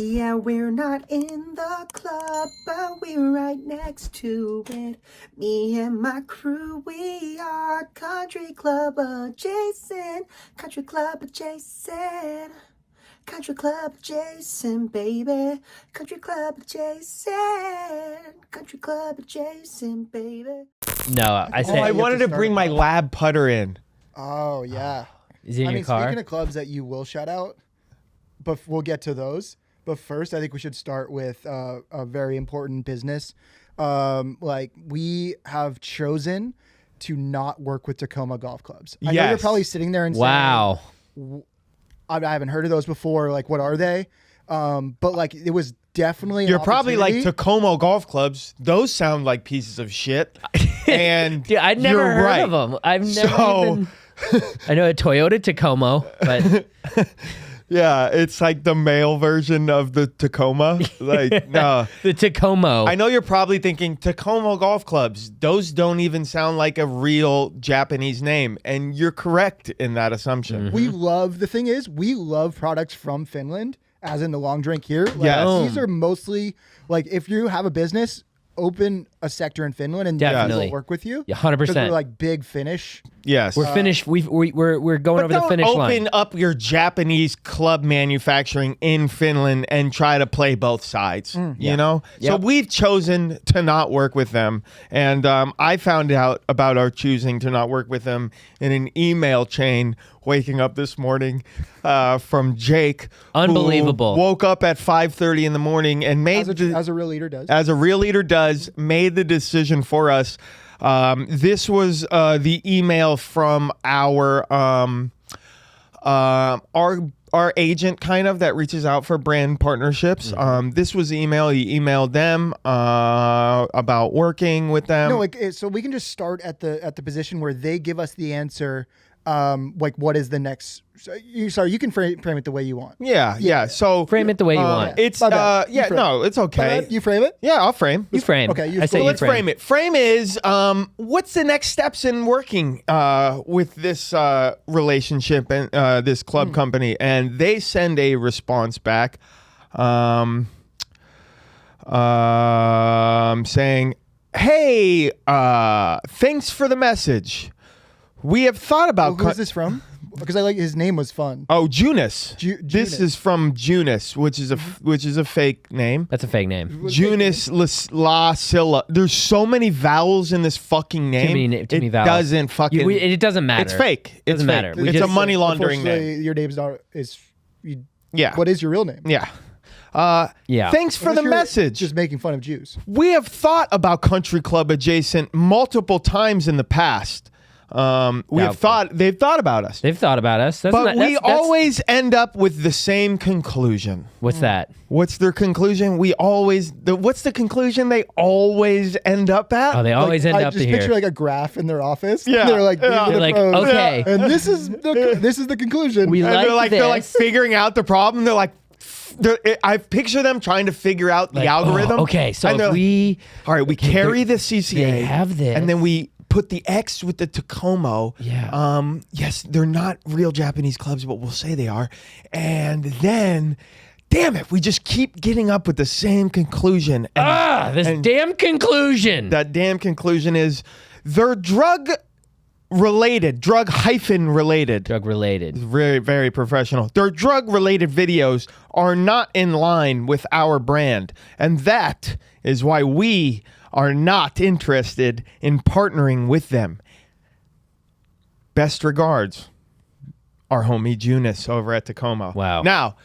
Yeah, we're not in the club, but we're right next to it. Me and my crew, we are country club adjacent. Country club adjacent. Country club adjacent, baby. Country club adjacent. Country club adjacent, baby. No, I said. I wanted to bring my lab putter in. Oh, yeah. Is it in your car? Speaking of clubs that you will shout out, but we'll get to those. But first, I think we should start with a very important business. We have chosen to not work with Tacoma golf clubs. I know you're probably sitting there and saying, I haven't heard of those before. Like, what are they? But like, it was definitely You're probably like, Tacoma golf clubs. Those sound like pieces of shit. And Dude, I'd never heard of them. I've never even... I know a Toyota Tacoma, but... Yeah, it's like the male version of the Tacoma. Like, no. The Tacoma. I know you're probably thinking Tacoma golf clubs. Those don't even sound like a real Japanese name. And you're correct in that assumption. We love, the thing is, we love products from Finland, as in the long drink here. Like, Yes. These are mostly, like, if you have a business, open a sector in Finland and Definitely. we'll work with you. Yeah, 100%. Because we're like big Finnish. Yes. We're finished. We're going over the finish line. Open up your Japanese club manufacturing in Finland and try to play both sides. You know? So we've chosen to not work with them. And I found out about our choosing to not work with them in an email chain waking up this morning from Jake. Unbelievable. Who woke up at 5:30 in the morning and made As a real leader does. As a real leader does, made the decision for us. This was the email from our agent, kind of, that reaches out for brand partnerships. This was the email. He emailed them about working with them. No, like, so we can just start at the position where they give us the answer. Like, what is the next? Sorry, you can frame it the way you want. Yeah. So Frame it the way you want. It's it's okay. You frame it. Yeah, I'll frame. You frame. Okay, I say you Let's frame it. Frame is what's the next steps in working with this relationship and this club company, and they send a response back saying, "Hey, thanks for the message. We have thought about..." Who's this from? Because I like his name was fun. Oh, Junis. This Junis. is from Junis, which is a fake name. That's a fake name. Junis La Silla. There's so many vowels in this fucking name. Too many vowels. Doesn't fucking. It doesn't matter. It's fake. Doesn't matter. It's a money laundering name. Your name's not Yeah. What is your real name? Yeah. Yeah. Thanks for the message. Just making fun of Jews. We have thought about Country Club Adjacent multiple times in the past. They've thought about us. They've thought about us. But we always end up with the same conclusion. What's that? What's their conclusion? What's the conclusion they always end up at? Oh, they always end I up just here. picture like a graph in their office. Yeah. And they're like, Yeah. these are the Like, pros. okay. And this is the conclusion. We And like they're like this. figuring out the problem. They're like, I picture them trying to figure out the algorithm. Oh, okay, so And if we... all right, we carry the CCA. They have this. And then we put the X with the Tacoma. Yeah. Yes, they're not real Japanese clubs, but we'll say they are. And then, damn it, we just keep getting up with the same conclusion. And damn conclusion. that damn conclusion is they're drug-related. Very, very professional. Their drug-related videos are not in line with our brand. And that is why we are not interested in partnering with them. Best regards, our homie Junis over at Tacoma. Wow. Now,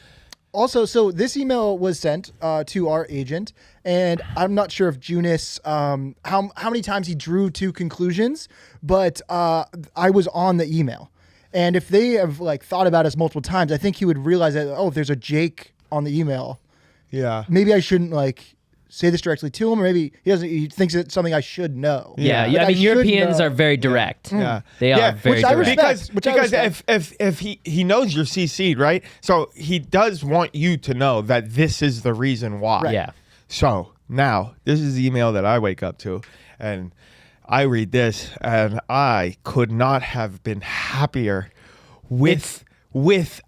Also, so this email was sent to our agent, and I'm not sure if Junis, how many times he drew two conclusions, but I was on the email. And if they have like thought about us multiple times, I think he would realize that, oh, if there's a Jake on the email, yeah. maybe I shouldn't like say this directly to him, or maybe he thinks it's something I should know. Yeah. Like, I mean, should Europeans know. are very direct. Yeah. They are very which I direct. respect. Because if he knows you're CC'd, right? So he does want you to know that this is the reason why. Right. Yeah. So now this is the email that I wake up to, and I read this, and I could not have been happier with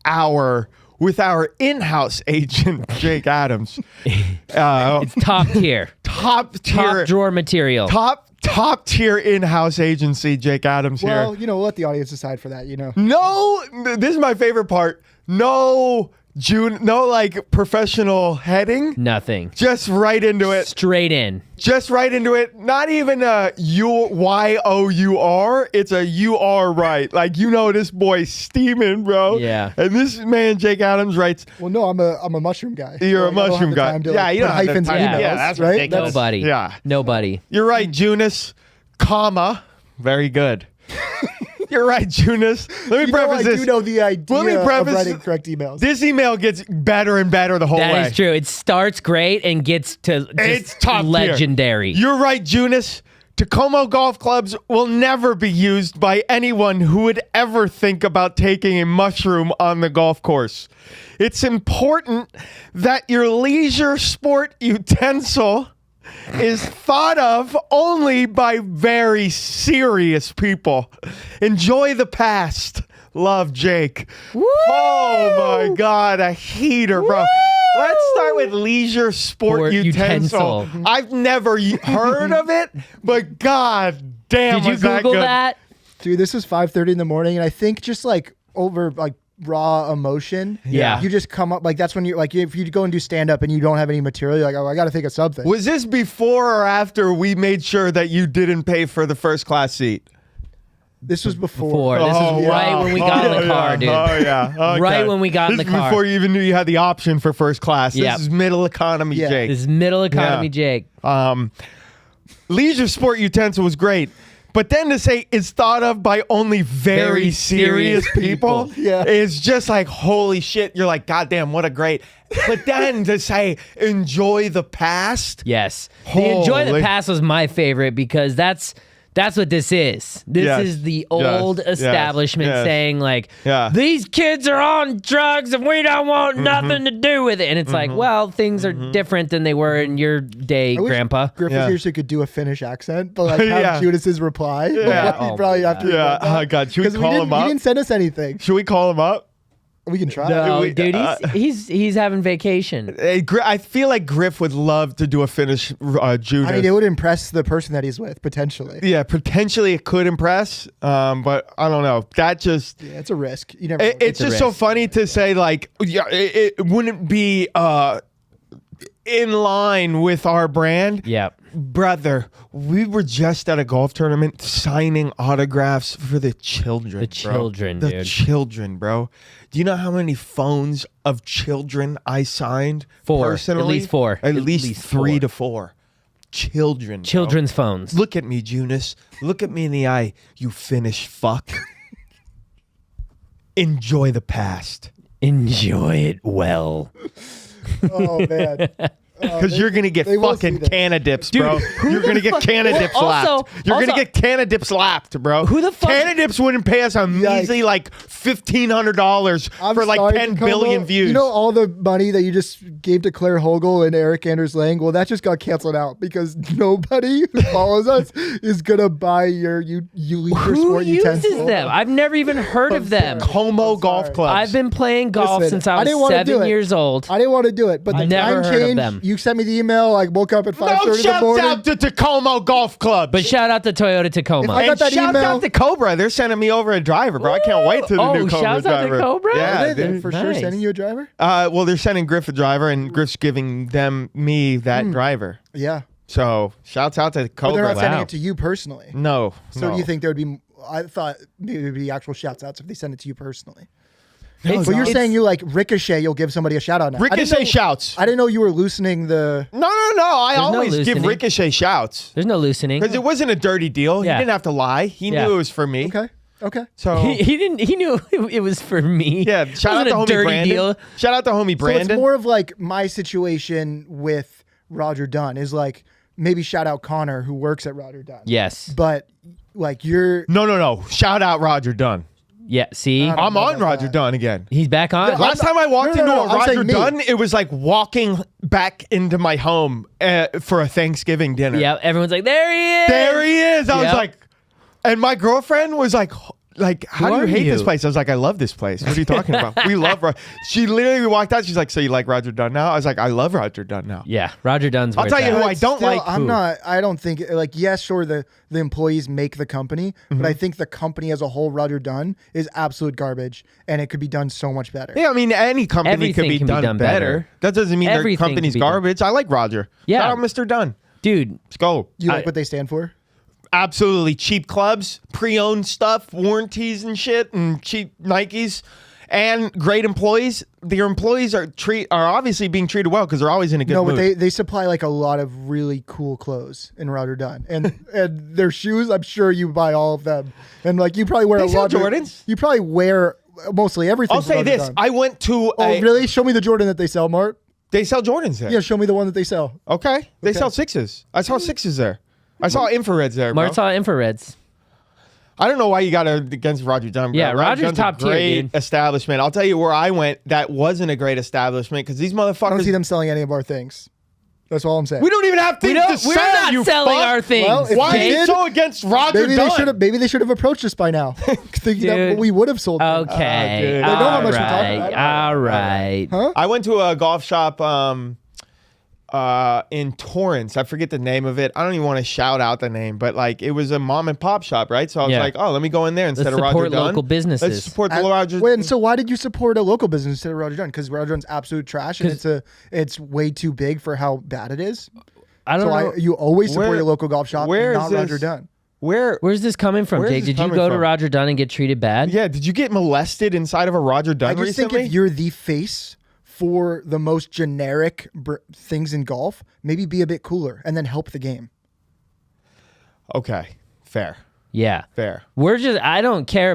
our with our in-house agent, Jake Adams. It's top tier. Top tier. Top drawer material. Top tier in-house agency, Jake Adams here. Well, we'll let the audience decide for that, No, this is my favorite part. No like professional heading. Nothing. Just right into it. Straight in. Just right into it. Not even a Y-O-U-R. It's a U-R right. Like, this boy's steaming, bro. Yeah. And this man, Jake Adams, writes. Well, no, I'm a mushroom guy. You're a I don't have mushroom the guy. time to, Yeah, you put don't have the hyphens in time. emails, Yeah, that's right? ridiculous. Nobody. Yeah. Nobody. You're right, Junis, comma. Very good. You're right, Junis. Let me preface I this. do know the idea Let me preface of writing correct emails. This email gets better and better the whole way. That is true. It starts great and gets to just It's top tier. legendary. You're right, Junis. Tacoma golf clubs will never be used by anyone who would ever think about taking a mushroom on the golf course. It's important that your leisure sport utensil is thought of only by very serious people. Enjoy the past. Love, Jake. Woo! Oh my God, a heater, bro. Let's start with leisure sport utensil. I've never heard of it, but God damn, Did you was that Google good. that? Dude, this was 5:30 in the morning, and I think just over raw emotion, Yeah. you just come up that's when you're if you go and do stand up and you don't have any material, you're like, oh, I got to think of something. Was this before or after we made sure that you didn't pay for the first class seat? This was before. This is right when we got in the car, dude. Oh, yeah. Okay. Right when we got in This the is car. before you even knew you had the option for first class. Yep. This is middle economy, Yeah. Jake. This is middle economy, Yeah. Jake. Leisure sport utensil was great. But then to say it's thought of by only very serious people, Yeah. is just like, holy shit. You're like, goddamn, what a great. But then to say, enjoy the past. Yes. The Enjoy the Holy- Past was my favorite because that's what this is. This Yes. is the Yes. old Yes. establishment Yes. saying Yeah. these kids are on drugs and we don't want nothing to do with it. And it's like, well, things are different than they were in your day, I wish Grandpa. Griff Yeah. was here so he could do a Finnish accent, but have Yeah. Judas's reply. Yeah. He'd probably have to. Yeah. Oh, God. Should we call him He up? didn't send us anything. Should we call him up? We can try. No, we- dude, he's having vacation. I feel like Griff would love to do a Finnish Judas. I mean, it would impress the person that he's with, potentially. Yeah, potentially it could impress, but I don't know. That just Yeah, it's a risk. You never. it's a just so risk. funny to say like, yeah, it wouldn't be in line with our brand. Yep. Brother, we were just at a golf tournament signing autographs for the children. The bro. children, The dude. children, bro. Do you know how many phones of children I signed? 4. Personally? At least 4. At least 3 4. to 4. Children. bro. Children's phones. Look at me, Junis. Look at me in the eye, you Finnish fuck. Enjoy the past. Enjoy it well. Oh man. Because you're going to get they will see fucking this. Canna dips, bro. You're going to get Canna dips Also- slapped. You're going to also- get Canna dips slapped, bro. Who the fuck- Canna dips wouldn't pay us a measly like $1,500 I'm for like sorry, 10 Tacoma. billion views. You know all the money that you just gave to Claire Hogel and Eric Anders Lang? Well, that just got canceled out because nobody who follows us is gonna buy your leisure Who sport uses utensil. them? I've never even heard of them. Como I'm golf sorry. clubs. I've been playing golf Listen, since I was didn't wanna do 7 it. years old. I didn't want to do it, but the Never time heard of changed. them. You sent me the email. I woke up at no 5:30 in the shouts morning. out to Tacoma Golf Club. But shout out to Toyota Tacoma. I got and that shouts email. out to Cobra. They're sending me over a driver, bro. I can't wait to the Oh, new Cobra shouts out to driver. Cobra? Yeah, Are they dude. for sure Nice. sending you a driver? Well, they're sending Griff a driver, and Griff's giving me that driver. Yeah, So shouts out to but Cobra. they're not sending Wow. it to you personally. No. So no. do you think there would be? I thought maybe there'd be actual shouts outs if they send it to you personally. It's- But you're it's- saying you like Ricochet, you'll give somebody a shout out now. Ricochet shouts? I didn't know you were loosening the. No. I no always give loosening. Ricochet shouts. There's no loosening. Because it wasn't a dirty deal. Yeah. He didn't have to lie. He Yeah. knew it was for me. Okay. So He didn't. He knew it was for me. yeah, shout out It to wasn't a homie dirty Brandon. deal. Shout out to homie So Brandon. it's more of like my situation with Roger Dunn is like maybe shout out Connor who works at Roger Dunn. Yes. But like you're. No. Shout out Roger Dunn. Yeah. See, I don't I'm know on about Roger that. Dunn again. he's back on. Yeah, Last time I walked No, into no, a I'm Roger saying me. Dunn, it was like walking back into my home for a Thanksgiving dinner. Yeah. Everyone's like, there he is. There he is. I was Yep. like, and my girlfriend was like, like, how do you are hate this you? place? I was like, I love this place. What are you talking about? We love She literally walked out. She's like, so you like Roger Dunn now? I was like, I love Roger Dunn now. Yeah, Roger Dunn's. I'll tell you who I don't Still, like. I'm Who? not. I don't think like yes, sure the employees make the company, but I think the company as a whole, Roger Dunn, is absolute garbage, and it could be done so much better. Yeah, I mean, any company Everything could be can be done, done better. better. That doesn't mean their Everything can company's be done. garbage. I like Roger. Yeah. Shout out Mr. Dunn. Dude, Let's go. You like what they stand for? Absolutely cheap clubs, pre-owned stuff, warranties and shit, and cheap Nikes, and great employees. Their employees are obviously being treated well because they're always in a good No, mood. but they supply like a lot of really cool clothes in Roger Dunn, and and their shoes. I'm sure you buy all of them, and like you probably wear They a sell lot. Jordans? You probably wear mostly everything. I'll from say Roger this: Dunn. I went to. Oh, really? Show me the Jordan that they sell, Mart. They sell Jordans there. Yeah, show me the one that they sell. Okay. They sell sixes. I saw sixes there. I saw infrareds there, bro. Mart saw infrareds. I don't know why you got against Roger Dunn, bro. Yeah, Roger's Dunn's top a tier, great dude. establishment. I'll tell you where I went that wasn't a great establishment because these I don't motherfuckers. see them selling any of our things. That's all I'm saying. We don't even have things to We're sell, not you selling fuck. our things. Well, if Why they are you did, so against Roger maybe Dunn? they should have approached us by now, thinking that Dude. we would have sold. them. Okay. dude. They know how All much we're talking right. about. All right. Huh? I went to a golf shop in Torrance. I forget the name of it. I don't even want to shout out the name, but like it was a mom and pop shop, right? So I was Yeah. like, oh, let me go in there instead Let's of Roger support Dunn. local businesses. Let's support the Roger. Wait, and so why did you support a local business instead of Roger Dunn? Because Roger Dunn's absolute trash, and it's way too big for how bad it is. I don't know. You always support Where- your local golf shop, where and is not Roger this? Dunn. Where's this coming from, Where's Jake? this Did you coming go to from? Roger Dunn and get treated bad? Yeah, did you get molested inside of a Roger Dunn I just recently? think if you're the face for the most generic things in golf, maybe be a bit cooler and then help the game. Okay, fair. Yeah. Fair. I didn't care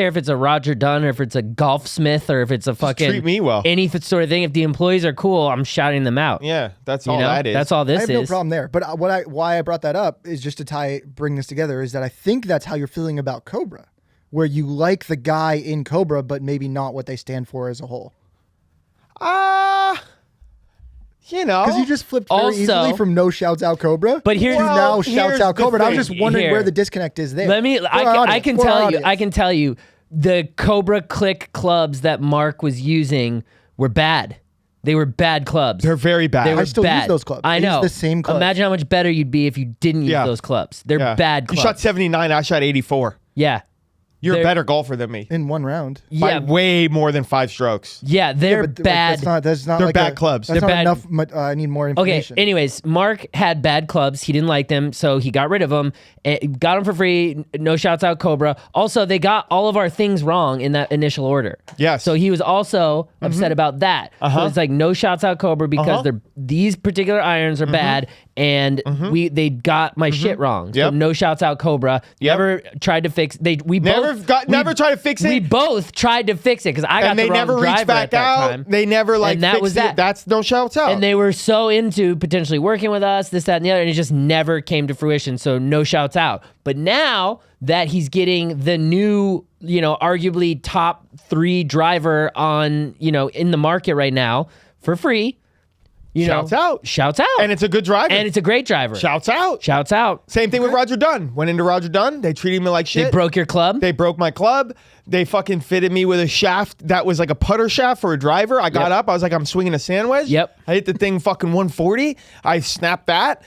if it's a Roger Dunn or if it's a Golfsmith or if it's a fucking treat me well. any sort of thing. If the employees are cool, I'm shouting them out. Yeah, that's You all know? that is. That's all I this have is. no problem there. But why I brought that up is just to bring this together is that I think that's how you're feeling about Cobra, where you like the guy in Cobra, but maybe not what they stand for as a whole. You know. Because you just flipped very Also- easily from no shouts out Cobra But here- to Well, now here's shouts out the Cobra. And I was thing. just wondering Here. where the disconnect is there. I can tell you the Cobra Click clubs that Mark was using were bad. They were bad clubs. They're very bad. They were I still use bad. those clubs. I I use know. the same clubs. Imagine how much better you'd be if you didn't use Yeah. those clubs. They're Yeah. bad You clubs. shot 79. I shot 84. Yeah. You're They're- a better golfer than me. in one round. By Yeah. way more than 5 strokes. Yeah, they're But, like, bad. That's not They're like bad clubs. That's They're not bad. enough. I need more Okay. information. Anyways, Mark had bad clubs. He didn't like them, so he got rid of them. Got them for free. No shouts out, Cobra. Also, they got all of our things wrong in that initial order. Yes. So he was also upset about that. So it's like no shouts out, Cobra, because these particular irons are bad, and they got my shit wrong. So Yep. no shouts out, Cobra. Yep. Never tried to fix. Never tried to fix it. We both tried to fix it because I got and the they wrong never driver reached back at that out. time. They never And that fixed was it. that. That's no shouts out. And they were so into potentially working with us, this, that, and the other, and it just never came to fruition. So no shouts out. But now that he's getting the new, arguably top 3 driver on, in the market right now for free, Shouts out. Shouts out. And it's a good driver. And it's a great driver. Shouts out. Shouts out. Same thing with Roger Dunn. Went into Roger Dunn. They treated me like shit. They broke your club. They broke my club. They fucking fitted me with a shaft that was like a putter shaft for a driver. I got Yep. up. I was like, I'm swinging a sand wedge. Yep. I hit the thing fucking 140. I snapped that.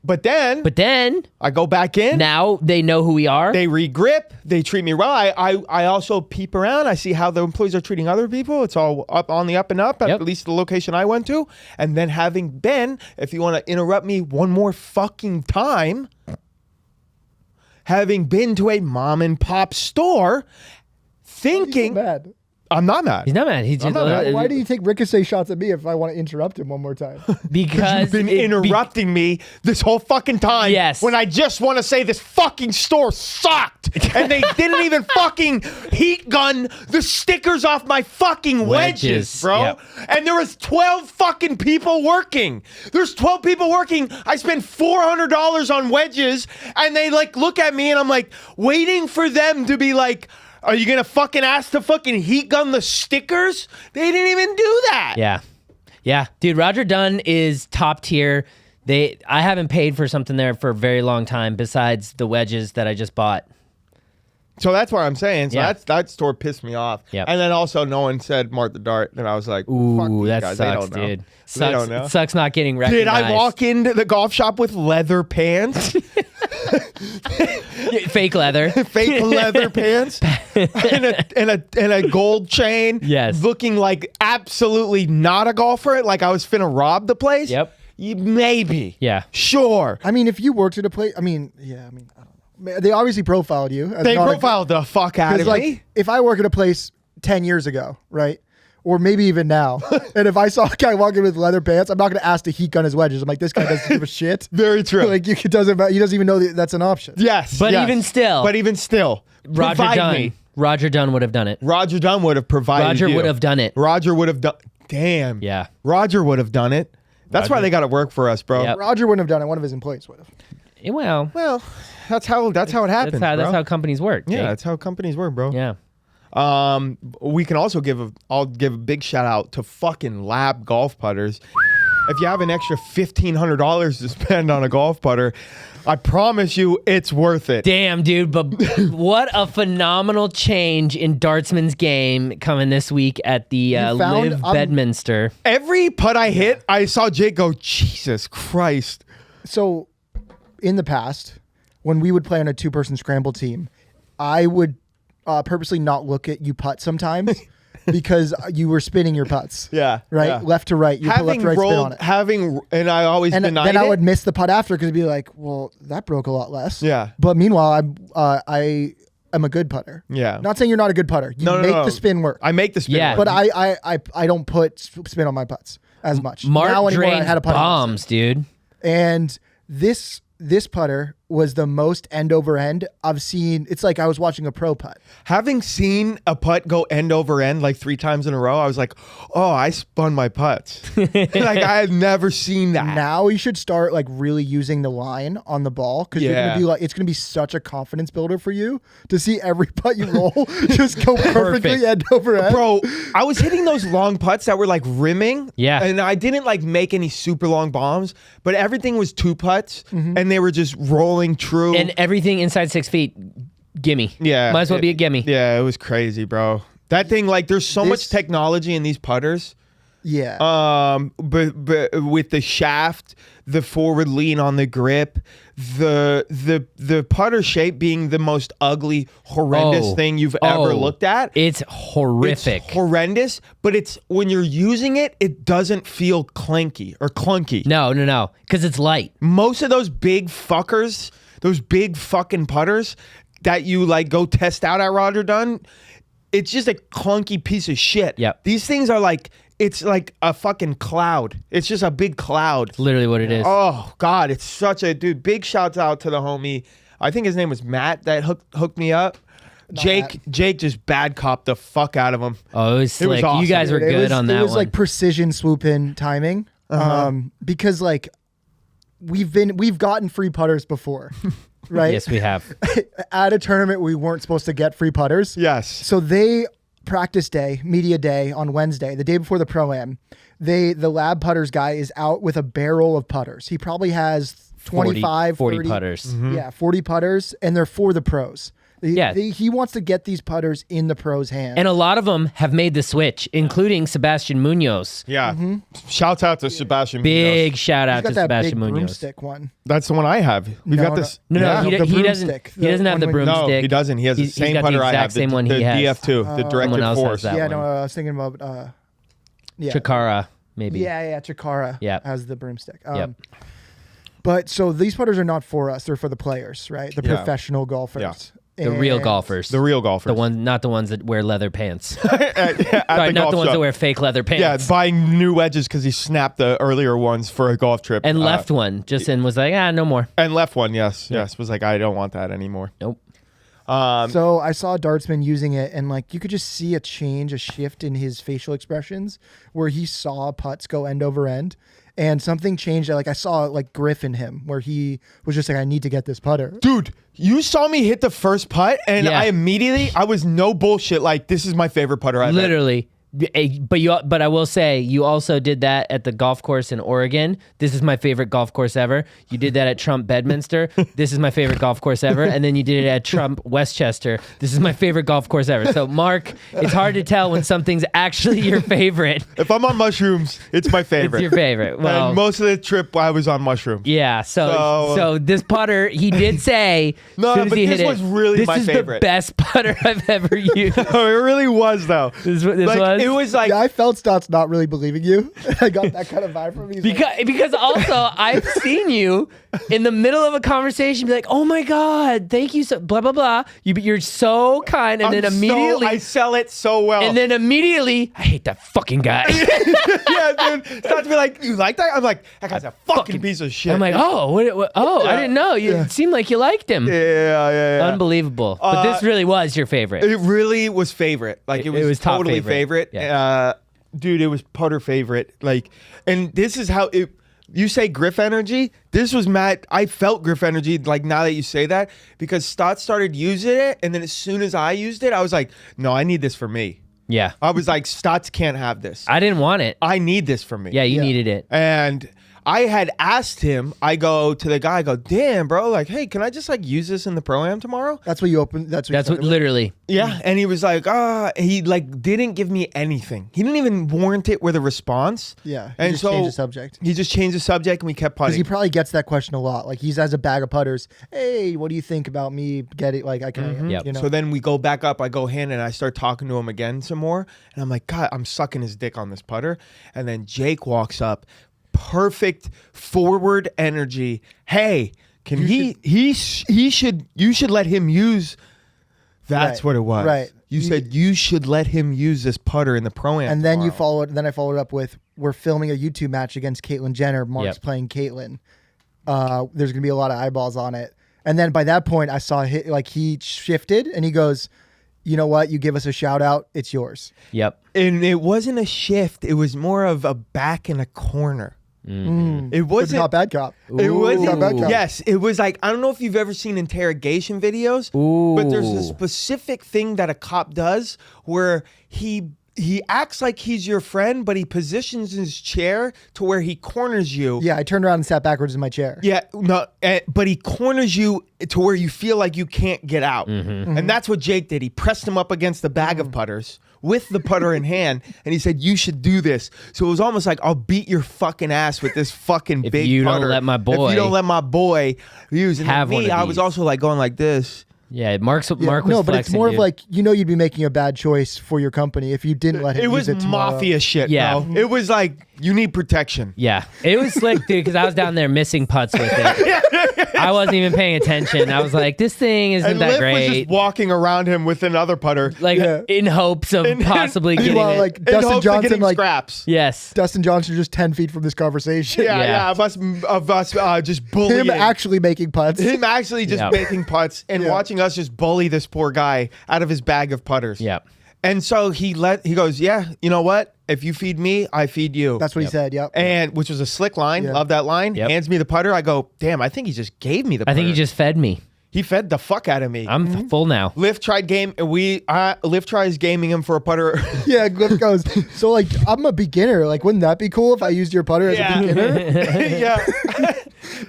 But then I go back in. Now they know who we are. They regrip. They treat me well. I also peep around. I see how the employees are treating other people. It's all up on the up and up, Yep. at least the location I went to. And then having been, if you want to interrupt me one more fucking time, having been to a mom and pop store, thinking, Mad. I'm not mad. He's not mad. He's just not mad. Why do you take ricochet shots at me if I want to interrupt him one more time? because You've been it- interrupting me this whole fucking time. Yes. When I just want to say this fucking store sucked. And they didn't even fucking heat gun the stickers off my fucking wedges, Wedges, bro. yep. And there was 12 fucking people working. There's 12 people working. I spent $400 on wedges. And they look at me and I'm like waiting for them to be like, are you going to fucking ask to fucking heat gun the stickers? They didn't even do that. Yeah, dude. Roger Dunn is top tier. I haven't paid for something there for a very long time. Besides the wedges that I just bought. So that's what I'm saying. So Yeah. that store pissed me off. Yep. And then also no one said Martha Dart. And I was like, fuck Ooh, these that guys. They sucks, don't know. dude. They Sucks. don't know. It sucks not getting recognized. Did I walk into the golf shop with leather pants? Fake leather. Fake leather pants? and a gold chain? Yes. Looking like absolutely not a golfer? Like I was finna rob the place? Yep. Maybe. Yeah. Sure. I mean, if you worked at a place, I don't know. They obviously profiled you. As They not a- profiled the fuck out of like, me. if I work at a place 10 years ago, right? Or maybe even now, and if I saw a guy walking with leather pants, I'm not going to ask to heat gun his wedges. I'm like, this guy doesn't give a shit. Very true. Like, he doesn't even know that's an option. Yes. But yes. even still. But even still. Roger provide Dunn. me. Roger Dunn would have done it. Roger Dunn would have provided Roger you. would have done it. Roger would have done. Damn. Yeah. Roger would have done it. That's why Roger. they got to work for us, bro. Yep. Roger wouldn't have done it. One of his employees would have. Well, Well, that's how it happens. that's bro. how companies work. Yeah, Jake. that's how companies work, bro. Yeah. We can also I'll give a big shout out to fucking Lab golf putters. If you have an extra $1,500 to spend on a golf putter, I promise you it's worth it. Damn, dude, but what a phenomenal change in Dartsman's game coming this week at the found- Live Bedminster. Every putt I hit, I saw Jake go, Jesus Christ. So, in the past, when we would play on a 2-person scramble team, I would purposely not look at you putt sometimes because you were spinning your putts. Yeah. Right? yeah. Left to right. You put left Having to right spin on rolled, it. and I always And denied then I it. would miss the putt after because it'd be like, well, that broke a lot less. Yeah. But meanwhile, I am a good putter. Yeah. Not saying you're not a good putter. You make the spin work. I make the spin Yeah. work. But I don't put spin on my putts as much. Mark Now anymore, I drains had a putter. bombs, dude. And this putter was the most end over end I've seen. It's like I was watching a pro putt. Having seen a putt go end over end like 3 times in a row, I was like, oh, I spun my putts. Like I had never seen that. Now you should start like really using the line on the ball because you're Yeah. gonna be like, it's gonna be such a confidence builder for you to see every putt you roll just go perfectly Perfect. end over end. Bro, I was hitting those long putts that were like rimming. Yeah. And I didn't like make any super long bombs, but everything was 2 putts and they were just rolling true. And everything inside 6 feet, gimme. yeah. Might as well be a gimme. Yeah, it was crazy, bro. That thing, like, there's so much This- technology in these putters. Yeah. But with the shaft, the forward lean on the grip, the putter shape being the most ugly, horrendous Oh. thing you've ever Oh. looked at. It's horrific. It's horrendous, but it's when you're using it, it doesn't feel clanky or clunky. No, because it's light. Most of those big fuckers, those big fucking putters that you like go test out at Roger Dunn, it's just a clunky piece of shit. Yep. These things are like, it's like a fucking cloud. It's just a big cloud. It's literally what it is. Oh God, it's such a dude. Big shouts out to the homie. I think his name was Matt that hooked me up. Jake just bad copped the fuck out of him. Oh, it was It was slick. awesome. You guys were Dude, good on that It was one. like precision swoop in timing. Because like we've gotten free putters before. Right? Yes, we have. At a tournament we weren't supposed to get free putters. Yes. So they practice day, media day on Wednesday, the day before the pro-am. The lab putters guy is out with a barrel of putters. He probably has 25, 40 30 putters. Yeah, 40 putters, and they're for the pros. Yeah. He wants to get these putters in the pros' hands. And a lot of them have made the switch, including Sebastian Munoz. Yeah. Shouts out to Sebastian. Big shout He's out got to that Sebastian big Munoz. broomstick one. That's the one I have. We've No, got this. No, Yeah. he the doesn't. broomstick. He doesn't have the The one with- broomstick. No, he doesn't. He has the He's same got putter the I exact have. same the, one the he has. DF2, the directed Someone else has force. that Yeah, one. no, I was thinking about yeah. Chikara, maybe. Yeah, Chikara Yep. has the broomstick. Yep. But so these putters are not for us; they're for the players, right? The Yeah. professional golfers. The real And- golfers. The real golfers. Not the ones that wear leather pants. at Sorry, the not golf the ones shop. that wear fake leather Yeah, pants. buying new wedges because he snapped the earlier ones for a golf trip. And left one just and was like, no more. And left one, yes. Was like, I don't want that anymore. Nope. So I saw Dartsman using it, and like you could just see a shift in his facial expressions, where he saw putts go end over end, and something changed. Like I saw like Griff in him, where he was just like, I need to get this putter. Dude, you saw me hit the first putt, and Yeah. I was no bullshit, like, this is my favorite putter I've Literally. But I will say you also did that at the golf course in Oregon. This is my favorite golf course ever. You did that at Trump Bedminster. This is my favorite golf course ever. And then you did it at Trump Westchester. This is my favorite golf course ever. So Mark, it's hard to tell when something's actually your favorite. If I'm on mushrooms, it's my favorite. It's your favorite. Well, and most of the trip I was on mushrooms. yeah. So this putter, he did say. No, soon as but he this hit was it, really my This is favorite. the best putter I've ever used. Oh, it really was though. This Like, was. it was like Yeah, I felt Stott's not really believing you. I got that kind of vibe from you. He's like, Because also I've seen you in the middle of a conversation be like, oh my God, thank you so blah blah blah. You're so kind, and then immediately I sell it so well. and then immediately I hate that fucking guy. yeah, dude. Start to be like, you like that? I'm like, that guy's a fucking piece of shit. I'm like, oh, I Yeah. didn't know. It seemed like you liked him. yeah. Unbelievable. But this really was your favorite. It really was favorite. Like it was top totally favorite. Yeah. Dude, it was putter favorite. Like, and this is how it. You say Griff energy. This was Matt. I felt Griff energy. Like now that you say that, because Stott started using it, and then as soon as I used it, I was like, no, I need this for me. Yeah. I was like, Stotts can't have this. I didn't want it. I need this for me. Yeah, you needed it. And I had asked him, I go to the guy, I go, damn, bro, like, hey, can I just like use this in the pro-am tomorrow? that's what you opened. That's what. That's what literally. Yeah. And he was like, he like didn't give me anything. He didn't even warrant it with a response. Yeah. He And just so changed the subject. he just changed the subject and we kept Because putting. he probably gets that question a lot. Like he's has a bag of putters. Hey, what do you think about me getting? Like I can, Yep. you know. So then we go back up, I go hand and I start talking to him again some more. And I'm like, God, I'm sucking his dick on this putter. And then Jake walks up, perfect forward energy. Hey, you should let him use. That's Right, what it was. right. You said you should let him use this putter in the pro-am. and then you tomorrow. followed. Then I followed up with, we're filming a YouTube match against Caitlyn Jenner. Mark's Yep. playing Caitlyn. There's gonna be a lot of eyeballs on it. And then by that point, I saw he shifted and he goes, you know what? You give us a shout out. It's yours. Yep. And it wasn't a shift. It was more of a back in a corner. It It's wasn't. not bad cop. It was Not bad cop. yes. It was like, I don't know if you've ever seen interrogation videos, but there's a specific thing that a cop does where he acts like he's your friend, but he positions his chair to where he corners you. Yeah, I turned around and sat backwards in my chair. Yeah, no, but he corners you to where you feel like you can't get out. And that's what Jake did. He pressed him up against the bag of putters with the putter in hand, and he said, you should do this. So it was almost like, I'll beat your fucking ass with this fucking If big you don't putter. let my If boy you don't let my boy use. And have then one me, of I was these. also like going like this. Yeah, Mark was No, but it's flexing, more dude. of like, you'd be making a bad choice for your company if you didn't let him It use was it tomorrow. mafia shit, Yeah. bro. It was like, you need protection. Yeah, it was slick, dude, because I was down there missing putts with it. I wasn't even paying attention. I was like, this thing isn't And that Liv was great. just walking around him with another putter. Like, Yeah. in hopes of possibly getting Meanwhile, it. like in Dustin hopes of Johnson, getting like scraps. Yes. Dustin Johnson, just 10 feet from this conversation. Yeah, Yeah. of us just bullying. Him actually making putts. Him actually just Yep. making putts and Yeah. watching us just bully this poor guy out of his bag of putters. Yep. And so he goes, yeah, you know what? If you feed me, I feed you. That's what he said. Yep. and which was a slick line. Yeah. Love that line. Yep. Hands me the putter. I go, damn, I think he just gave me the putter. I think he just fed me. He fed the fuck out of me. I'm full now. Lift tried game. Lift tries gaming him for a putter. Yeah, Cliff goes, so like, I'm a beginner. Like, wouldn't that be cool if I used your putter as Yeah. a beginner? yeah.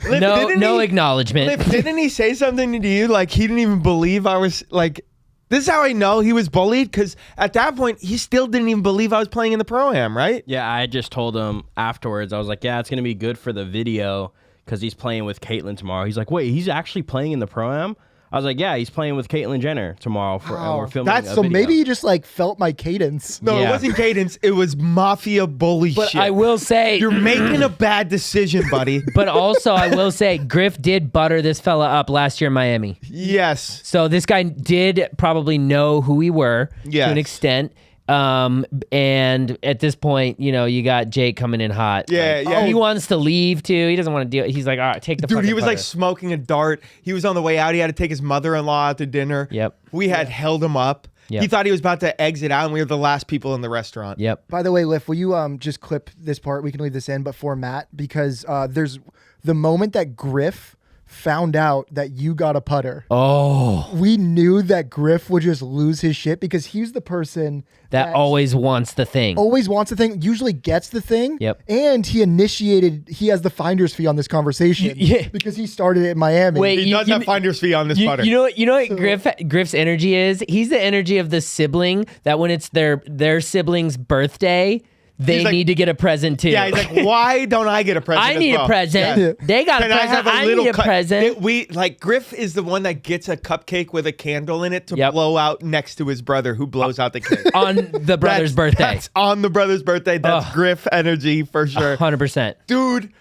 Liv, No he- acknowledgement. Liv, didn't he say something to you like he didn't even believe I was like? This is how I know he was bullied, because at that point he still didn't even believe I was playing in the pro-am, right? Yeah, I just told him afterwards. I was like, yeah, it's going to be good for the video because he's playing with Caitlyn tomorrow. He's like, wait, he's actually playing in the Pro-Am? I was like, yeah, he's playing with Caitlyn Jenner tomorrow and we're filming That's a So video. maybe you just like felt my cadence. No, Yeah. it wasn't cadence. It was mafia bully But shit. I will say, You're making a bad decision, buddy. but also I will say, Griff did butter this fella up last year in Miami. Yes. So this guy did probably know who we were to Yes. an extent. And at this point, you got Jake coming in hot. Yeah, Like, yeah. He wants to leave too. He doesn't want to deal. He's like, all right, take the Dude, fucking he was like putter. smoking a dart. He was on the way out. He had to take his mother-in-law out to dinner. Yep. We had held him up. Yep. He thought he was about to exit out, and we were the last people in the restaurant. Yep. By the way, Liff, will you just clip this part? We can leave this in, but for Matt, because there's the moment that Griff found out that you got a putter, Oh, we knew that Griff would just lose his shit because he's the person that always wants the thing. always wants the thing, usually gets the thing. Yep. And he has the finder's fee on this conversation Yeah. because he started it in Miami. Wait, He does have finder's fee on this putter. You know what Griff's energy is? He's the energy of the sibling that when it's their sibling's birthday, they He's like- need to get a present too. Yeah, he's like, why don't I get a present? I as need well? a present. Yeah. They got Can a I present. have a I little need a cut- present. We like Griff is the one that gets a cupcake with a candle in it to Yep. blow out next to his brother, who blows out the cake. On the brother's birthday. That's on the brother's birthday. That's Ugh. Griff energy for sure. 100%. Dude,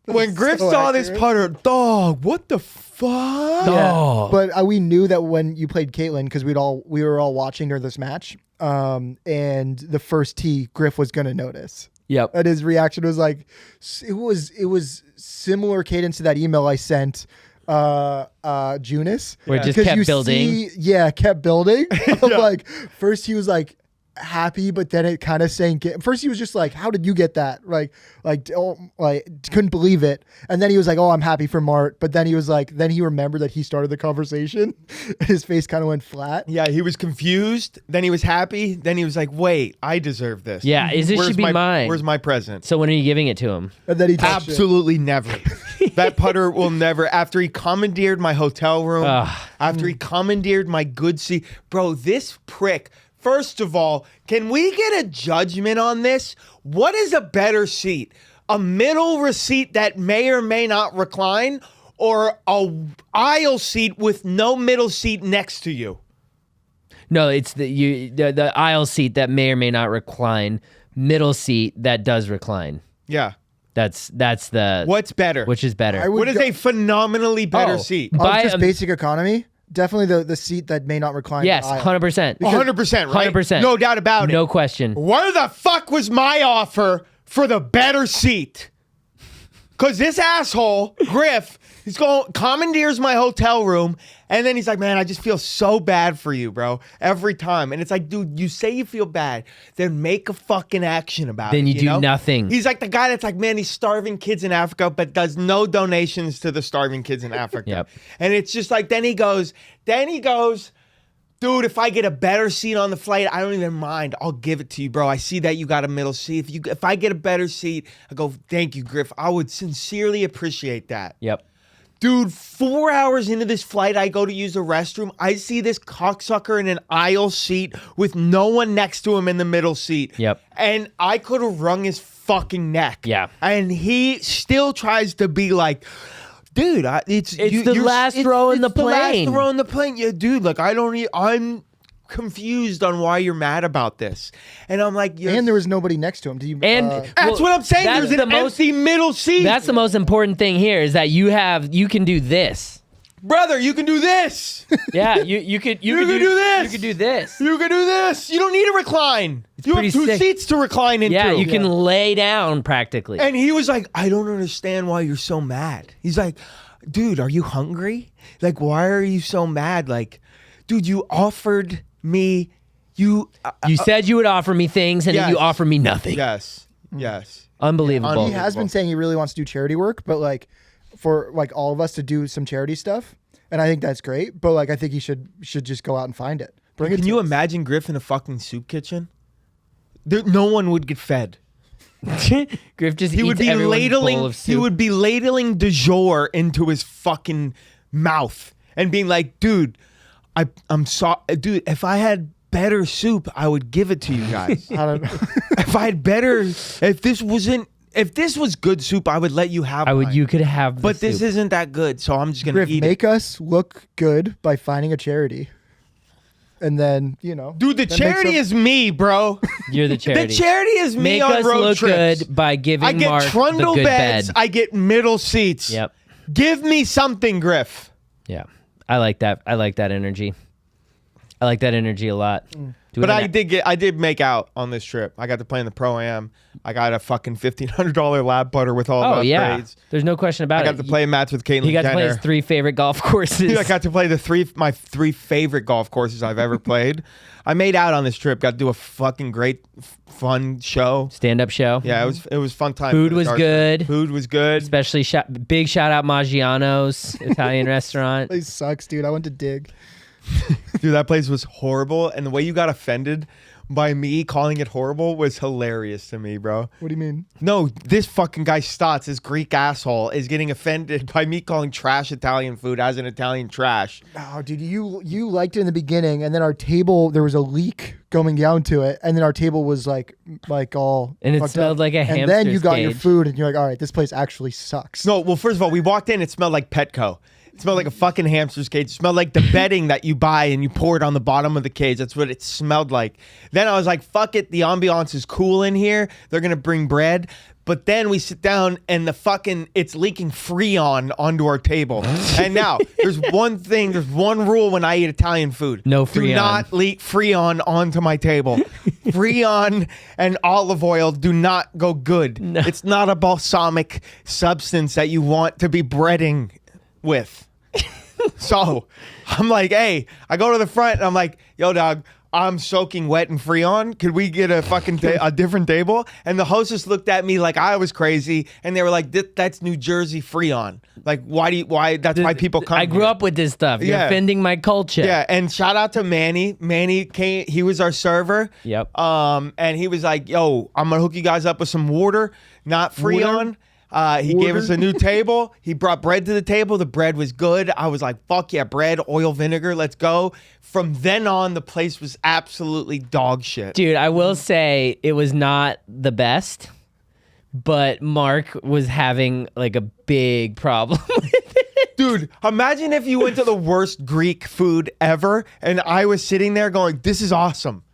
when Griff so saw accurate. this putter, dog, what the fuck? Oh. But we knew that when you played Caitlyn, because we were all watching during this match, and the first tee, Griff was gonna notice. Yep. And his reaction was like, it was similar cadence to that email I sent Junis. Where it just Because kept you building. kept building. Like first he was like happy, but then it kind of sank in. First he was just like, how did you get that? Couldn't believe it. And then he was like, oh, I'm happy for Mart. But then he was like, then he remembered that he started the conversation. His face kind of went flat. Yeah, he was confused. Then he was happy. Then he was like, wait, I deserve this. Yeah, this should be mine. Where's my present? So when are you giving it to him? And then he touched it. Absolutely never. That putter will never. After he commandeered my hotel room, after he commandeered my good seat, bro, this prick. First of all, can we get a judgment on this? What is a better seat? A middle receipt that may or may not recline, or a aisle seat with no middle seat next to you? No, it's the aisle seat that may or may not recline. Middle seat that does recline. Yeah. That's the What's better? which is better. I would What is go- a phenomenally better Oh. seat? Buy just a- basic economy. Definitely the seat that may not recline. Yes, the aisle. 100%. 100%, right? 100%. No doubt about it. No question. Where the fuck was my offer for the better seat? Because this asshole, Griff, he's going, commandeers my hotel room, and then he's like, man, I just feel so bad for you, bro, every time. And it's like, dude, you say you feel bad, then make a fucking action about it. Then you do know? nothing. He's like the guy that's like, man, he's starving kids in Africa, but does no donations to the starving kids in Africa. Yep. And it's just like, then he goes, dude, if I get a better seat on the flight, I don't even mind. I'll give it to you, bro. I see that you got a middle seat. If I get a better seat, I go, thank you, Griff. I would sincerely appreciate that. Yep. Dude, 4 hours into this flight, I go to use the restroom. I see this cocksucker in an aisle seat with no one next to him in the middle seat. Yep. And I could have wrung his fucking neck. Yeah. And he still tries to be like, dude, it's the last row in the plane. last row in the plane. Yeah, dude, like I'm confused on why you're mad about this. And I'm like, And there was nobody next to him. Do you? And that's what I'm saying. that's There's an the most- empty middle seat. That's the most important thing here is that you can do this. brother. You can do this. Yeah, you could You can do this. You could do this. You can do this. You don't need to recline. You have pretty 2 sick. seats to recline into. Yeah, you can lay down practically. And he was like, I don't understand why you're so mad. He's like, dude, are you hungry? Like, why are you so mad? Like, dude, you offered me, you said you would offer me things, and then you yes. offer me nothing. yes, yes. Unbelievable. He has been saying he really wants to do charity work, but like for like all of us to do some charity stuff, and I think that's great. But like I think he should just go out and find it. Bring it. Can to you us. imagine Griff in a fucking soup kitchen? No one would get fed. Griff just He eats would be everyone's ladling. bowl of soup. He would be ladling du jour into his fucking mouth and being like, "Dude, I'm sorry, dude. If I had better soup, I would give it to you guys. I don't know. If I had better, if this was good soup, I would let you have. mine. You could have. But this isn't that good, so I'm just gonna Griff, eat make us look good by finding a charity, and then Dude, the then make charity some- is me, bro. You're the charity. The charity is me Make on us road look trips. good by giving I get Mark the trundle good beds. bed. I get middle seats. Yep. Give me something, Griff. Yeah, I like that. I like that energy. I like that energy a lot. But I did make out on this trip. I got to play in the Pro-Am. I got a fucking $1,500 lab putter with all the upgrades. There's no question about it. I got to play a match with Caitlyn Jenner. He got to play his 3 favorite golf courses. I got to play my 3 favorite golf courses I've ever played. I made out on this trip. Got to do a fucking great, fun show. Stand-up show. Yeah, it was fun time. Food was good. Food was good. Especially big shout out Maggiano's Italian restaurant. It sucks, dude. I went to dig. Dude, that place was horrible, and the way you got offended by me calling it horrible was hilarious to me, bro. What do you mean? No, this fucking guy Stotts, this Greek asshole, is getting offended by me calling trash Italian food as an Italian trash. Oh, dude, you liked it in the beginning, and then our table, there was a leak going down to it, and then our table was like all And it fucked smelled up. like a And hamster's then you got your cage. food, and you're like, all right, this place actually sucks. No, well, first of all, we walked in, it smelled like Petco. It smelled like a fucking hamster's cage. It smelled like the bedding that you buy and you pour it on the bottom of the cage. That's what it smelled like. Then I was like, fuck it. The ambiance is cool in here. They're going to bring bread. But then we sit down and it's leaking Freon onto our table. And now there's one rule when I eat Italian food. No Freon. Do not leak Freon onto my table. Freon and olive oil do not go good. No. It's not a balsamic substance that you want to be breading with. So I'm like, hey, I go to the front and I'm like, yo, dog, I'm soaking wet in Freon. Could we get a fucking a different table? And the hostess looked at me like I was crazy, and they were like, that's New Jersey Freon. Like, why? That's why people come. I grew here. up with this stuff. You're Yeah. offending my culture. Yeah, and shout out to Manny. Manny came. He was our server. Yep. And he was like, yo, I'm gonna hook you guys up with some water, not Freon. He gave us a new table. He brought bread to the table. The bread was good. I was like, fuck yeah, bread, oil, vinegar, let's go. From then on, the place was absolutely dog shit. Dude, I will say it was not the best, but Mark was having like a big problem with it. Dude, imagine if you went to the worst Greek food ever and I was sitting there going, this is awesome.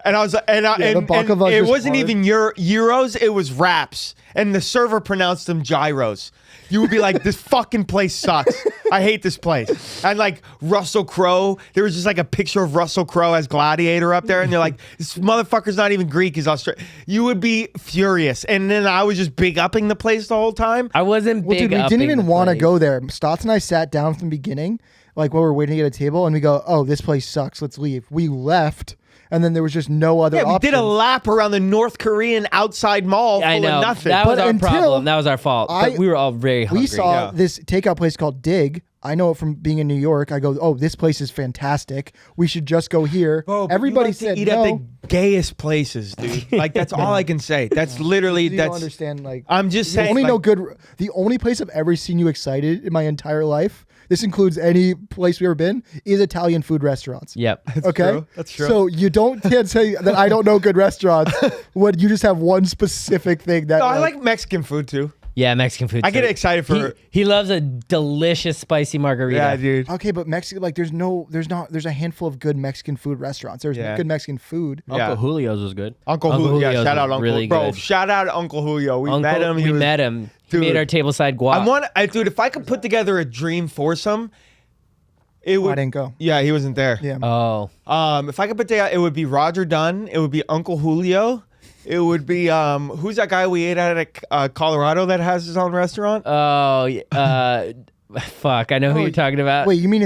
And I was like, and the baklava is it just wasn't hard. even euros, it was wraps. And the server pronounced them gyros. You would be like, this fucking place sucks. I hate this place. And like Russell Crowe, there was just like a picture of Russell Crowe as Gladiator up there. And they're like, this motherfucker's not even Greek, he's Australian. You would be furious. And then I was just big upping the place the whole time. I wasn't Well, big dude, we upping didn't even the want to place. go there. Stotts and I sat down from the beginning, like while we were waiting to get a table, and we go, oh, this place sucks. Let's leave. We left, and then there was just no other Yeah, we did a options. lap around the North Korean outside mall full I know. of nothing. That was But our until problem. That was our fault. But we were all very hungry. We saw Yeah. this takeout place called Dig. I know it from being in New York. I go, oh, this place is fantastic. We should just go here. Bro, but Everybody you like said to eat no. at the gayest places, dude. Like that's all I can say. That's literally You don't that's. understand. Like, I'm just you saying. only like, know good. The only place I've ever seen you excited in my entire life. This includes any place we've ever been. Is Italian food restaurants. Yep. Okay, true. That's true. So you can't say that I don't know good restaurants when you just have one specific thing that. No, I like Mexican food too. Yeah, Mexican food. I get too. excited for. He loves a delicious spicy margarita. Yeah, dude. Okay, but Mexican, like, there's a handful of good Mexican food restaurants. There's Yeah. good Mexican food. Yeah. Uncle Julio's was good. Uncle Uncle Julio. Julio's Shout out was Uncle. really Bro, good. shout out Uncle Julio. We met him. We met him. He Dude. made our tableside guac. Dude, if I could put together a dream foursome, it would. I didn't go. Yeah, he wasn't there. Yeah. Oh. If I could put together, it would be Roger Dunn. It would be Uncle Julio. It would be who's that guy we ate at Colorado that has his own restaurant? Oh. Fuck. I know who you're talking about. Wait, you mean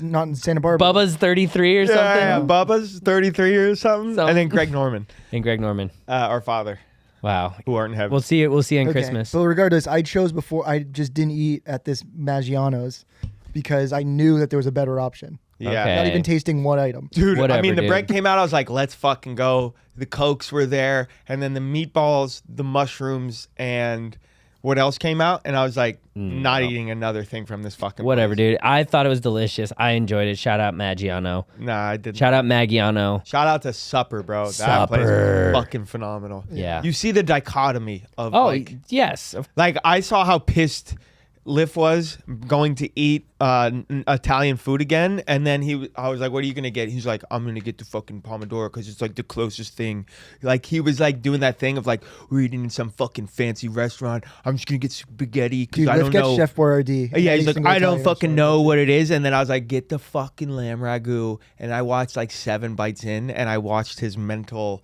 not in Santa Barbara? Bubba's 33 or something. Yeah, Bubba's 33 or something, Something. and then Greg Norman, And Greg Norman. our father, Wow. who aren't in heaven. We'll see it. We'll see you on Okay. Christmas. But regardless, I chose before. I just didn't eat at this Maggiano's because I knew that there was a better option. yeah, Okay. Not even tasting one item. dude. I Whatever, mean, the dude. bread came out. I was like, let's fucking go. The Cokes were there, and then the meatballs, the mushrooms, and what else came out? And I was like, not eating another thing from this fucking. Whatever, place. dude. I thought it was delicious. I enjoyed it. Shout out Maggiano. Nah, I didn't. Shout out Maggiano. Shout out to Supper, bro. That place Supper. was fucking phenomenal. Yeah. You see the dichotomy of Oh, like yes. I saw how pissed Liff was going to eat Italian food again, and then I was like, "What are you gonna get?" He's like, "I'm gonna get the fucking pomodoro because it's like the closest thing." Like he was like doing that thing of like, "We're eating in some fucking fancy restaurant. I'm just gonna get spaghetti because I don't know." Chef Boyardee. Yeah, he's like, Single "I don't Italian fucking restaurant. know what it is," and then I was like, "Get the fucking lamb ragu," and I watched like 7 bites in, and I watched his mental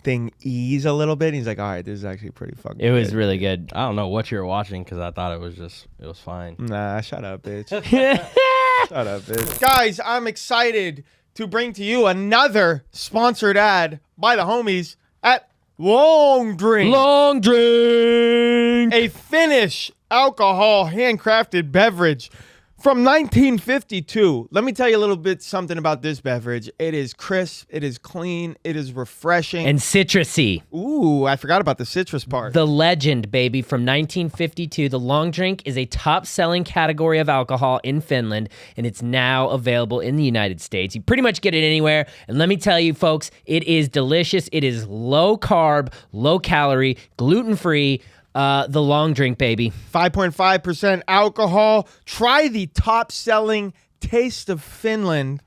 thing ease a little bit. He's like, all right, this is actually pretty fucking It was good. really good. I don't know what you were watching because I thought it was fine. Nah, shut up, bitch. Shut up, bitch. Guys, I'm excited to bring to you another sponsored ad by the homies at Long Drink. Long drink. A Finnish alcohol handcrafted beverage from 1952. Let me tell you a little bit something about this beverage. It is crisp, it is clean, it is refreshing. And citrusy. Ooh, I forgot about the citrus part. The Legend, baby, from 1952. The long drink is a top-selling category of alcohol in Finland, and it's now available in the United States. You pretty much get it anywhere. And let me tell you, folks, it is delicious. It is low-carb, low-calorie, gluten-free. The long drink, baby. 5.5% alcohol. Try the top-selling taste of Finland.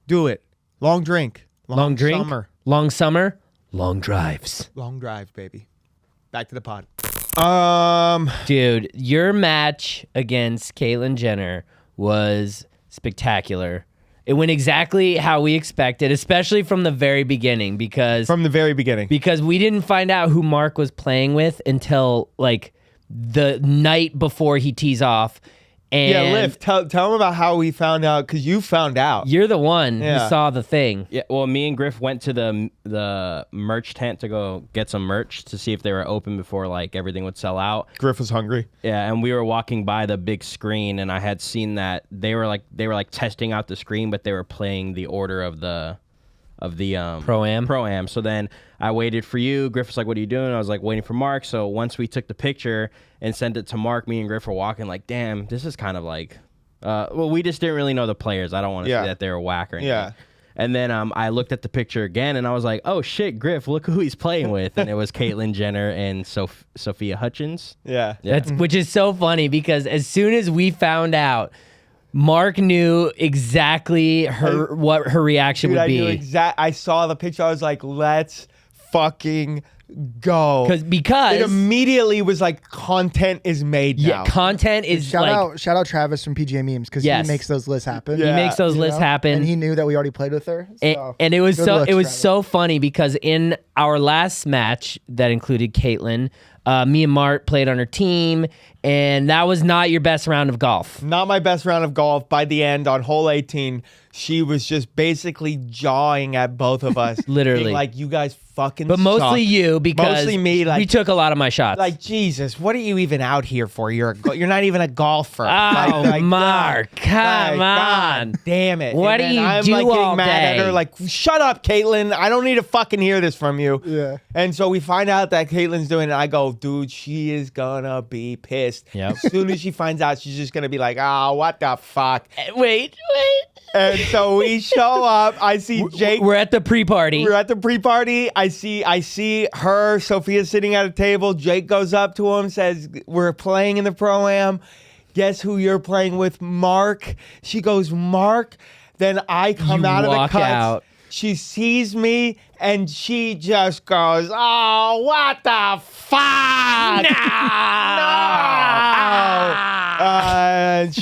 Do it. Long drink. Long drink. Summer. Long summer. Long drives. Long drive, baby. Back to the pod. Dude, your match against Caitlyn Jenner was spectacular. It went exactly how we expected, especially from the very beginning, because From the very beginning. we didn't find out who Mark was playing with until like the night before he tees off. And Yeah, Liv, tell him about how we found out, because you found out. you're the one Yeah. who saw the thing. Yeah, well, me and Griff went to the merch tent to go get some merch to see if they were open before like everything would sell out. Griff was hungry. Yeah, and we were walking by the big screen, and I had seen that they were like testing out the screen, but they were playing the order of the Pro-Am? Pro-Am. So then I waited for you. Griff was like, "What are you doing?" I was like, waiting for Mark. So once we took the picture and sent it to Mark, me and Griff were walking like, damn, this is kind of like, well, we just didn't really know the players. I don't want to say that they were whack or anything. Yeah. And then I looked at the picture again, and I was like, "Oh shit, Griff! Look who he's playing with!" And it was Caitlyn Jenner and Sophia Hutchins. Yeah. Which is so funny because as soon as we found out, Mark knew exactly what her reaction Dude, would I be. knew I saw the picture. I was like, let's fucking go. Because it immediately was like, content is made now. content is Shout like out Travis from PGA Memes because Yes. he makes those lists happen. Yeah. he makes those you lists know? happen. and he knew that we already played with her. So. And it was Good so looks, it was Travis. so funny because in our last match that included Caitlyn, me and Mart played on her team, and that was not your best round of golf. Not my best round of golf. By the end, on hole 18, she was just basically jawing at both of us. Literally. being like, you guys fucking But mostly suck. you because Mostly me, like- we took a lot of my shots. Like, Jesus, what are you even out here for? You're not even a golfer. Oh, Mark, come on. God damn it. What And do then you I'm do like getting all mad at day? her, like, shut up, Caitlyn. I don't need to fucking hear this from you. Yeah. And so we find out that Caitlyn's doing it. I go, dude, she is gonna be pissed. Yep. As soon as she finds out, she's just gonna be like, oh, what the fuck? Wait. And so we show up. I see Jake. We're at the pre-party. We're at the pre-party. I see her, Sophia, sitting at a table. Jake goes up to him, says, we're playing in the Pro-Am. Guess who you're playing with? Mark. She goes, Mark. Then I come You out of the walk cuts. out. She sees me, and she just goes, oh, what the fuck?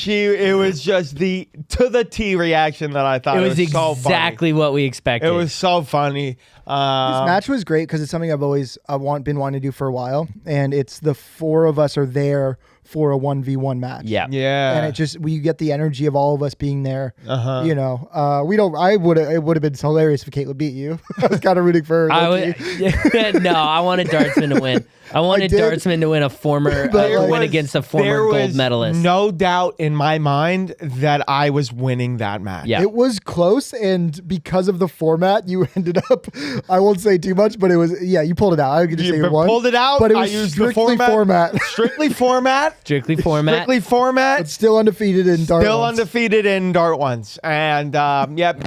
It was just the to the T reaction that I thought It was so funny. exactly what we expected. It was so funny. This match was great because it's something I've always been wanting to do for a while, and it's the four of us are there for a 1v1 match. Yeah. Yeah. And it just we get the energy of all of us being there. You know, we don't. It would have been hilarious if Caitlyn beat you. I was kind of rooting for her. I low-key. no, I wanted Dartsman to win. I wanted did. Dartsman to win a former But, win against a former there gold was medalist. No doubt in my mind that I was winning that match. Yeah. It was close, and because of the format, you ended up. I won't say too much, but it was. Yeah, you pulled it out. I could just say you won. Pulled it out. but it I was used the strictly format. Strictly format. Strictly format. Strictly format. It's still undefeated in dart. Still ones. undefeated in dart ones. And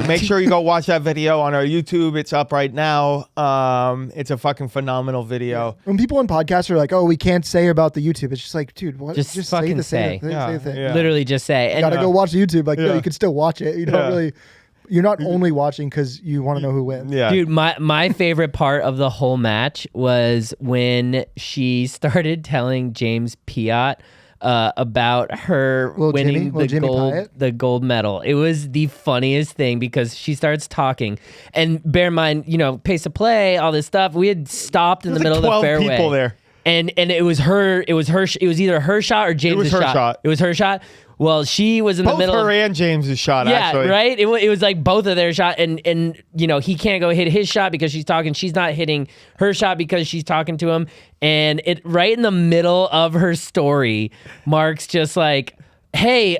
make sure you go watch that video on our YouTube. It's up right now. It's a fucking phenomenal video. When people on podcasts are like, "Oh, we can't say about the YouTube," it's just like, dude, what? Just fucking say. Yeah, Say the thing. yeah. Literally just say. You And gotta go watch the YouTube. Like, no, Yeah. you can still watch it. You don't Yeah. really. You're not only watching because you want to know who wins. Yeah. dude, my favorite part of the whole match was when she started telling James Piot about her Little winning Jimmy Piot? the gold medal. It was the funniest thing because she starts talking, and bear in mind, pace of play, all this stuff. We had stopped in the There's middle like of the 12 fairway. people there. And it was her. It was either her shot or James's her shot. It was her shot. Well, she was in Both the middle. her of, and James's shot, yeah, actually. right. It was like both of their shot, and he can't go hit his shot because she's talking. She's not hitting her shot because she's talking to him. And it right in the middle of her story, Mark's just like, "Hey,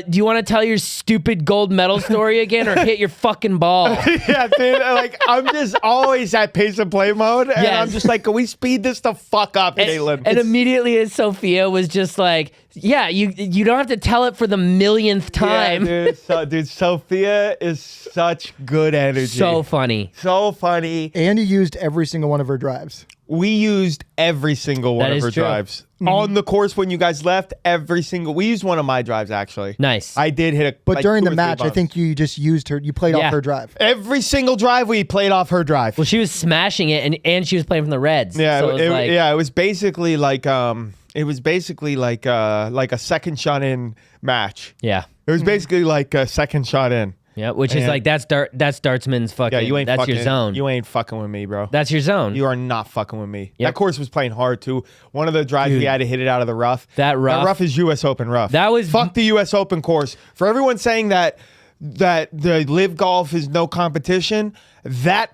do you want to tell your stupid gold medal story again, or hit your fucking ball?" Yeah, dude. Like, I'm just always at pace of play mode. And Yes. I'm just like, can we speed this the fuck up, Caitlin? And immediately, as Sophia was just like, "Yeah, you don't have to tell it for the millionth time." Yeah, dude, Sophia is such good energy. So funny. So funny. And you used every single one of her drives. We used every single one That of is her true. drives. On the course when you guys left, we used one of my drives, actually. Nice. I did hit But like during 2 the or 3 match, I bumps. think you just used her. You played Yeah. off her drive. Every single drive we played off her drive. Well, she was smashing it, and she was playing from the Reds. Yeah, so it was like, it was basically like a second shot in match. yeah. It was basically like a second shot in. Yeah, which is And- like that's dartsman's fucking. Yeah, you ain't that's fucking, your zone. You ain't fucking with me, bro. That's your zone. You are not fucking with me. Yep. That course was playing hard too. One of the drives Dude. we had to hit it out of the rough. That rough is U.S. Open rough. That was- fuck the U.S. Open course. For everyone saying that the live golf is no competition, that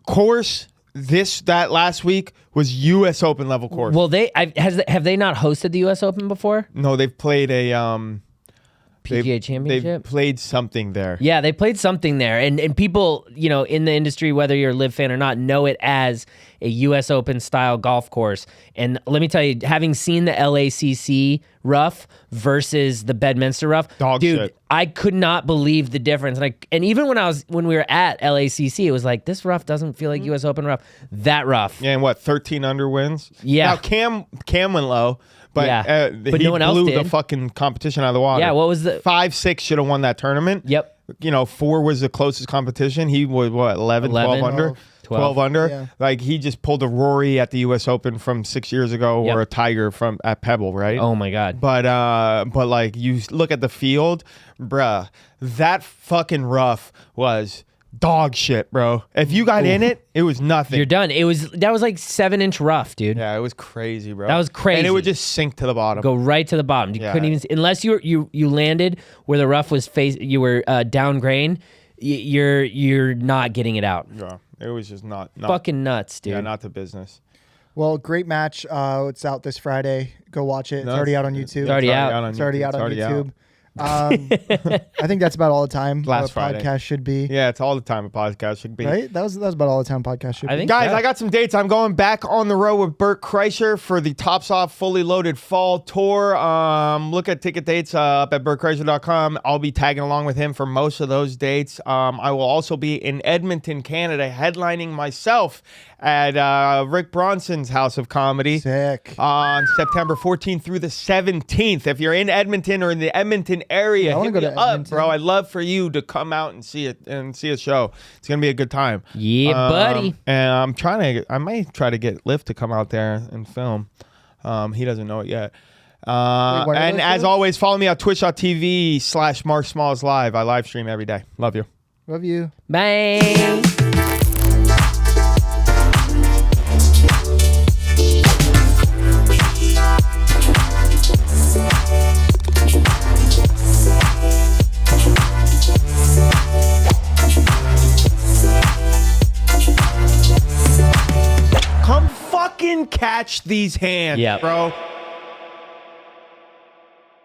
course that last week was U.S. Open level course. Well, have they not hosted the U.S. Open before? No, they've played a PGA Championship? They've played something there. Yeah, they played something there, and people, in the industry, whether you're a live fan or not, know it as a U.S. Open style golf course. And let me tell you, having seen the LACC rough versus the Bedminster rough, Dog dude, shit. I could not believe the difference. And even when we were at LACC, it was like, this rough doesn't feel like U.S. Open rough. That rough, Yeah, and what, 13 under wins? Yeah. Now Cam went low, but, Yeah. But he no one else blew the did. fucking competition out of the water. Yeah, what was the- 5-6 should have won that tournament. Yep. 4 was the closest competition. He was what, 11, 12 under? 12 under. Yeah. Like, he just pulled a Rory at the US Open from 6 years ago, Yep. or a Tiger at Pebble, right? Oh my God. But like, you look at the field, bruh, that fucking rough was dog shit, bro. If you got in it, it was nothing. You're done. That was like 7-inch rough, dude. Yeah, it was crazy, bro. That was crazy. And it would just sink to the bottom. Go right to the bottom. You Yeah. couldn't even unless you landed where the rough was you were down grain. You're not getting it out. Yeah, it was just not Fucking nuts, dude. yeah, not the business. Well, great match. It's out this Friday. Go watch it. It's No, already out on YouTube. It's already out. It's already out on already YouTube. I think that's about all the time Last a Friday. podcast should be. Yeah, it's all the time a podcast should be. Right? That was about all the time podcast should I be. think Guys, so. I got some dates. I'm going back on the road with Bert Kreischer for the Tops Off Fully Loaded Fall Tour. Look at ticket dates up at bertkreischer.com. I'll be tagging along with him for most of those dates. I will also be in Edmonton, Canada, headlining myself at Rick Bronson's House of Comedy. Sick. On September 14th through the 17th. If you're in Edmonton or in the Edmonton area, I wanna hit go me to up, Edmonton. bro. I'd love for you to come out and see a show. It's gonna be a good time. Yeah, buddy. And I might try to get Lift to come out there and film. He doesn't know it yet. when are And those as shows? always, follow me on twitch.tv/Mark Smalls Live. I live stream every day. Love you. Love you. Bye. Come fucking catch these hands, Yep. bro.